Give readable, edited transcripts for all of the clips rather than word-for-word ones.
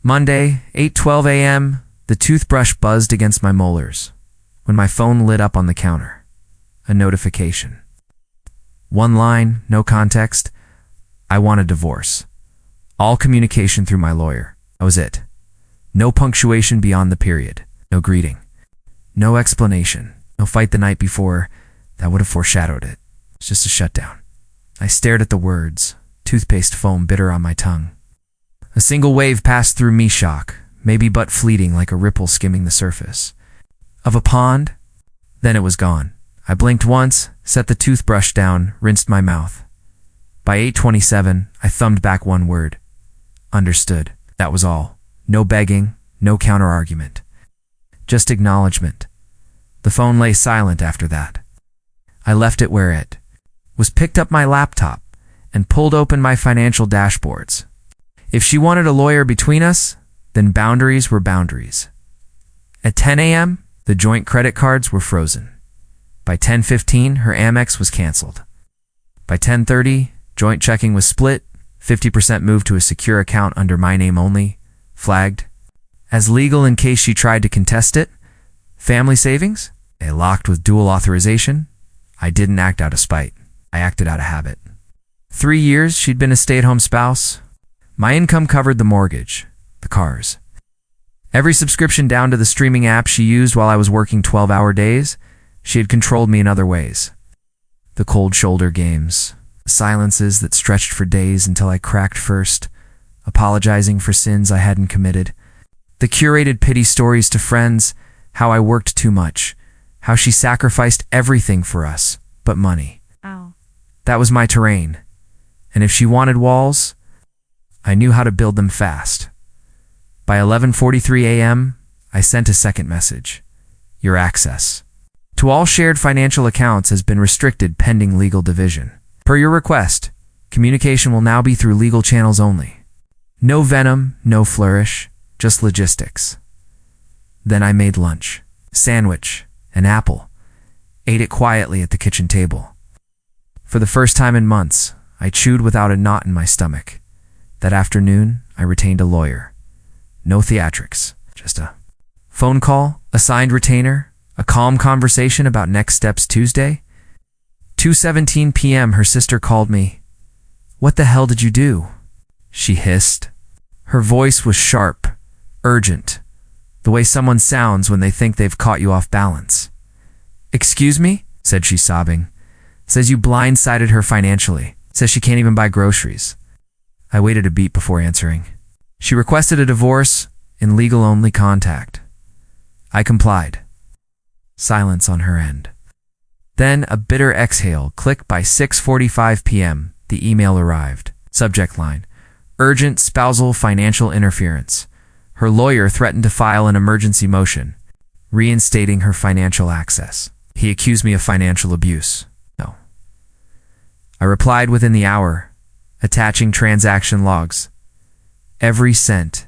Monday, 8:12 a.m., the toothbrush buzzed against my molars when my phone lit up on the counter. A notification. One line, no context. I want a divorce. All communication through my lawyer. That was it. No punctuation beyond the period. No greeting. No explanation. No fight the night before. That would have foreshadowed it. It's just a shutdown. I stared at the words, toothpaste foam bitter on my tongue. A single wave passed through me, shock, maybe but fleeting, like a ripple skimming the surface of a pond. Then it was gone. I blinked once, set the toothbrush down, rinsed my mouth. By 8:27, I thumbed back one word. Understood. That was all. No begging, no counter-argument. Just acknowledgement. The phone lay silent after that. I left it where it was, picked up my laptop, and pulled open my financial dashboards. If she wanted a lawyer between us, then boundaries were boundaries. At 10 a.m., the joint credit cards were frozen. By 10:15, her Amex was canceled. By 10:30, joint checking was split, 50% moved to a secure account under my name only, flagged as legal in case she tried to contest it. Family savings, locked with dual authorization. I didn't act out of spite. I acted out of habit. 3 years she'd been a stay-at-home spouse. My income covered the mortgage, the cars, every subscription down to the streaming app she used while I was working 12-hour days. She had controlled me in other ways. The cold shoulder games, silences that stretched for days until I cracked first, apologizing for sins I hadn't committed. The curated pity stories to friends, how I worked too much, how she sacrificed everything for us, but money. Ow. That was my terrain. And if she wanted walls, I knew how to build them fast. By 11:43 a.m., I sent a second message. Your access to all shared financial accounts has been restricted pending legal division. Per your request, communication will now be through legal channels only. No venom, no flourish, just logistics. Then I made lunch, sandwich, an apple, ate it quietly at the kitchen table. For the first time in months, I chewed without a knot in my stomach. That afternoon, I retained a lawyer. No theatrics, just a phone call, a signed retainer, a calm conversation about next steps Tuesday. 2:17 p.m. her sister called me. What the hell did you do? She hissed. Her voice was sharp, urgent, the way someone sounds when they think they've caught you off balance. Excuse me? Said she, sobbing. Says you blindsided her financially. Says she can't even buy groceries. I waited a beat before answering. She requested a divorce in legal-only contact. I complied. Silence on her end. Then a bitter exhale. Click. By 6:45 p.m., the email arrived. Subject line: urgent spousal financial interference. Her lawyer threatened to file an emergency motion, reinstating her financial access. He accused me of financial abuse. No. I replied within the hour, attaching transaction logs. Every cent,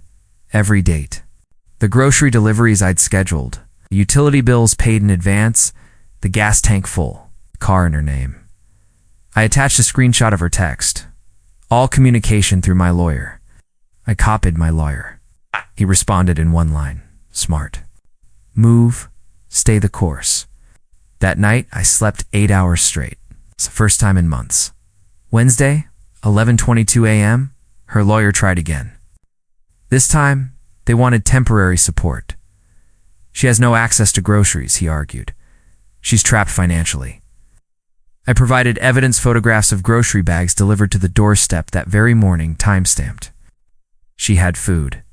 every date. The grocery deliveries I'd scheduled, the utility bills paid in advance, the gas tank full, the car in her name. I attached a screenshot of her text. All communication through my lawyer. I copied my lawyer. He responded in one line. Smart. Move, stay the course. That night, I slept 8 hours straight. It's the first time in months. Wednesday, 11:22 a.m., her lawyer tried again. This time, they wanted temporary support. She has no access to groceries, he argued. She's trapped financially. I provided evidence photographs of grocery bags delivered to the doorstep that very morning, time-stamped. She had food,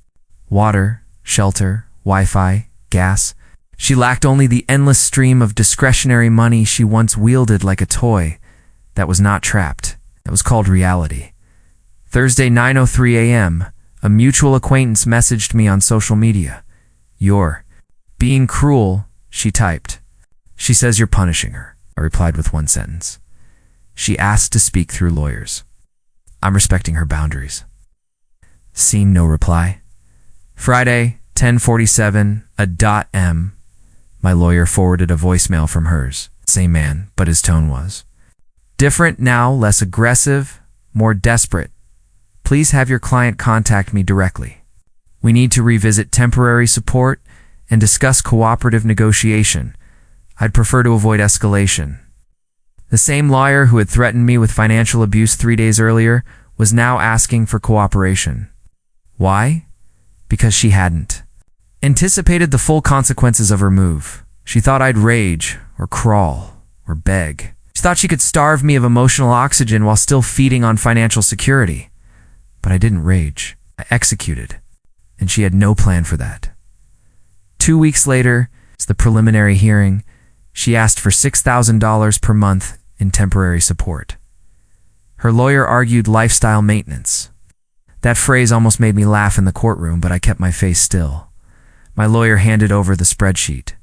water, shelter, Wi-Fi, gas. She lacked only the endless stream of discretionary money she once wielded like a toy that was not trapped. That was called reality. Thursday, 9:03 a.m., a mutual acquaintance messaged me on social media. You're being cruel, she typed. She says you're punishing her, I replied with one sentence. She asked to speak through lawyers. I'm respecting her boundaries. Seen no reply. Friday, 10:47, .m. My lawyer forwarded a voicemail from hers. Same man, but his tone was different now, less aggressive, more desperate. Please have your client contact me directly. We need to revisit temporary support and discuss cooperative negotiation. I'd prefer to avoid escalation. The same lawyer who had threatened me with financial abuse 3 days earlier was now asking for cooperation. Why? Because she hadn't anticipated the full consequences of her move. She thought I'd rage, or crawl, or beg. She thought she could starve me of emotional oxygen while still feeding on financial security. But I didn't rage. I executed. And she had no plan for that. 2 weeks later, it's the preliminary hearing, she asked for $6,000 per month in temporary support. Her lawyer argued lifestyle maintenance. That phrase almost made me laugh in the courtroom, but I kept my face still. My lawyer handed over the spreadsheet.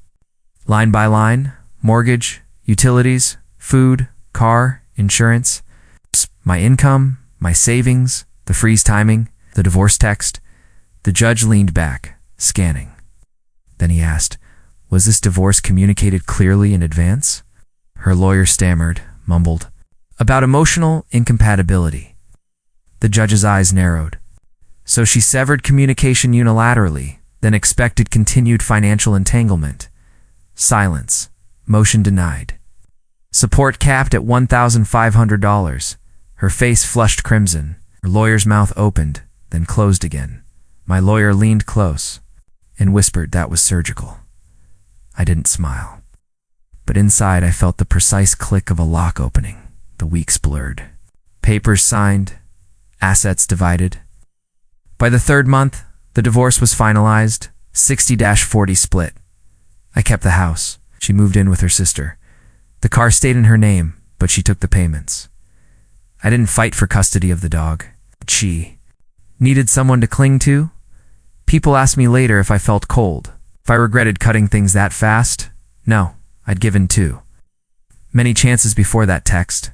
Line by line, mortgage, utilities, food, car, insurance, my income, my savings, the freeze timing, the divorce text. The judge leaned back, scanning. Then he asked, "Was this divorce communicated clearly in advance?" Her lawyer stammered, mumbled, "About emotional incompatibility." The judge's eyes narrowed. So she severed communication unilaterally, then expected continued financial entanglement. Silence. Motion denied. Support capped at $1,500. Her face flushed crimson. Her lawyer's mouth opened, then closed again. My lawyer leaned close and whispered that was surgical. I didn't smile. But inside I felt the precise click of a lock opening, the weeks blurred. Papers signed, assets divided. By the 3rd month, the divorce was finalized, 60-40 split. I kept the house. She moved in with her sister. The car stayed in her name, but she took the payments. I didn't fight for custody of the dog. She needed someone to cling to. People asked me later if I felt cold, if I regretted cutting things that fast. No, I'd given too. Many chances before that text.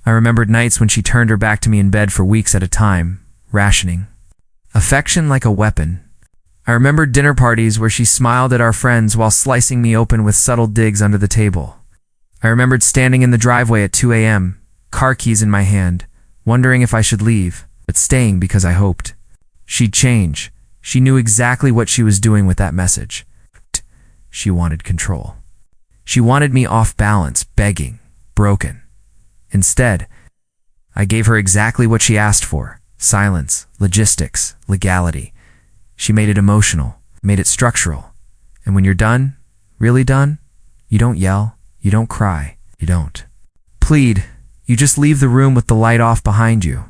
I remembered nights when she turned her back to me in bed for weeks at a time, rationing. Affection like a weapon. I remembered dinner parties where she smiled at our friends while slicing me open with subtle digs under the table. I remembered standing in the driveway at 2 a.m., car keys in my hand, wondering if I should leave, but staying because I hoped. She'd change. She knew exactly what she was doing with that message. She wanted control. She wanted me off balance, begging, broken. Instead, I gave her exactly what she asked for: silence, logistics, legality. She made it emotional, made it structural. And when you're done, really done, you don't yell, you don't cry, you don't plead. You just leave the room with the light off behind you.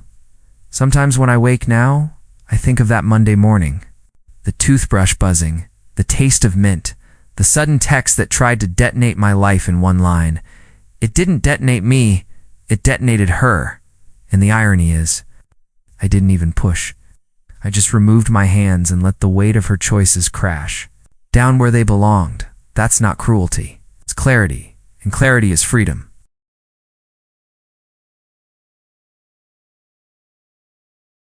Sometimes when I wake now, I think of that Monday morning. The toothbrush buzzing, the taste of mint, the sudden text that tried to detonate my life in one line. It didn't detonate me, it detonated her. And the irony is, I didn't even push. I just removed my hands and let the weight of her choices crash down where they belonged. That's not cruelty. It's clarity, and clarity is freedom.